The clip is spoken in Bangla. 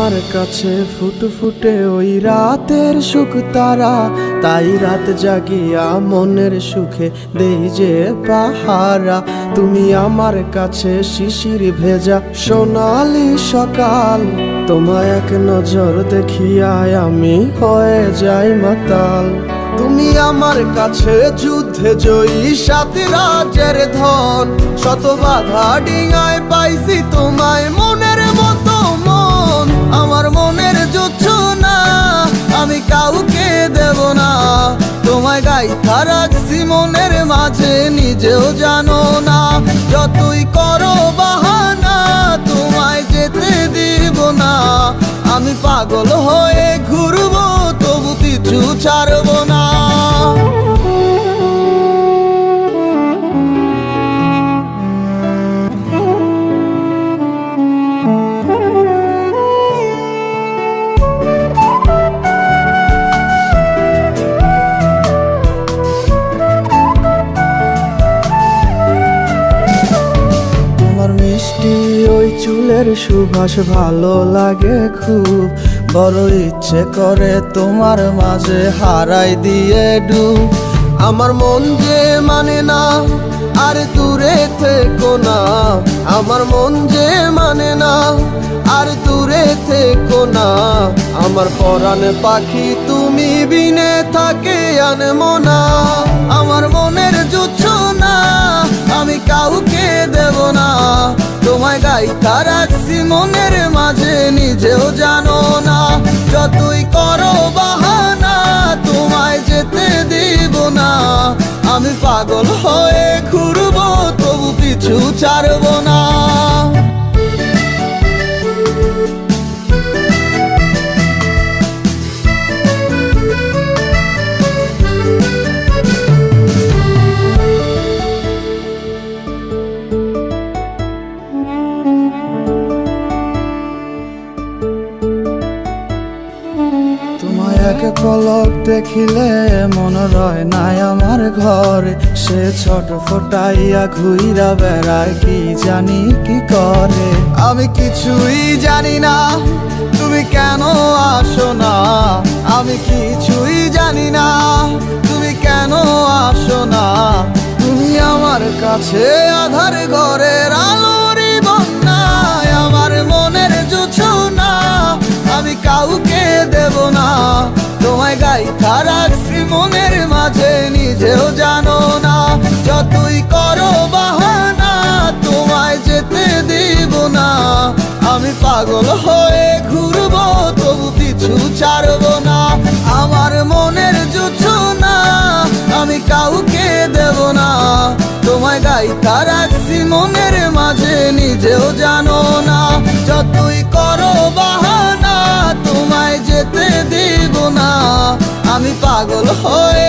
আমার কাছে ফুটফুটে ওই রাতের সুখ তারা, তাই রাত জাগিয়া মনের সুখে দেই যে পাহারা। তুমি আমার কাছে শিশির ভেজা সোনালি সকাল, তোমায় এক নজর দেখিয়ায় আমি হয়ে যাই মাতাল। তুমি আমার কাছে যুদ্ধে জয়ী সাত রাজের ধন, শত বাধা ডিঙায় পাইছি তোমায় মনের মতো মন। আমার মনের জোছনা আমি কাউকে দেব না, তোমায় গাইথা রাখছি মনের মাঝে নিজেও জানো না। যতই করো বাহানা তোমায় যেতে দিব না, আমি পাগল হয়ে ঘুরবো তবু পিছু ছাড়বো না। মিষ্টি ওই চুলের সুবাস ভালো লাগে খুব, বড় ইচ্ছে করে তোমার মাঝে হারাই দিয়ে ডুব। আমার মন যে মানে না আর দূরে থেকো না, আমার মন যে মানে না আর দূরে থেকো না। আমার পরাণ পাখি তুমি বিনে থাকে আনমো না, আমার মনের জোছনা আমি কাউকে দেব না। তোমায় গাইথা রাখছি মনের মাঝে নিজেও জানো না, যতই করো বাহানা তোমায় যেতে দিব না। আমি পাগল হয়ে ঘুরবো তবু পিছু ছাড়বো না। এক পলক দেখিলে মন রয় নাই আমার ঘরে, সে ছোট ফোটাইয়া ঘুইরা বেড়ায় কি জানি কি করে। আমি কিছুই জানি না তুমি কেন আসো না, আমি কিছুই জানি না তুমি কেন আসো না। তুমি আমার কাছে আধার ঘরের আলোরই বন্যায়, আমার মনের জোছনা আমি কাউকে দেব না। তোমায় গাইথা রাখছি মনের মাঝে নিজেও জানো না, যতই করো বাহানা তোমায় যেতে দিব না। আমি পাগল হয়ে ঘুরবো তবু পিছু ছাড়বো না। আমার মনের জোছনা আমি কাউকে দেব না, তোমায় গাইথা রাখছি মনের মাঝে নিজেও জানো না। যতই করো বাহানা তোমায় যেতে দিব না, আমি পাগল হয়ে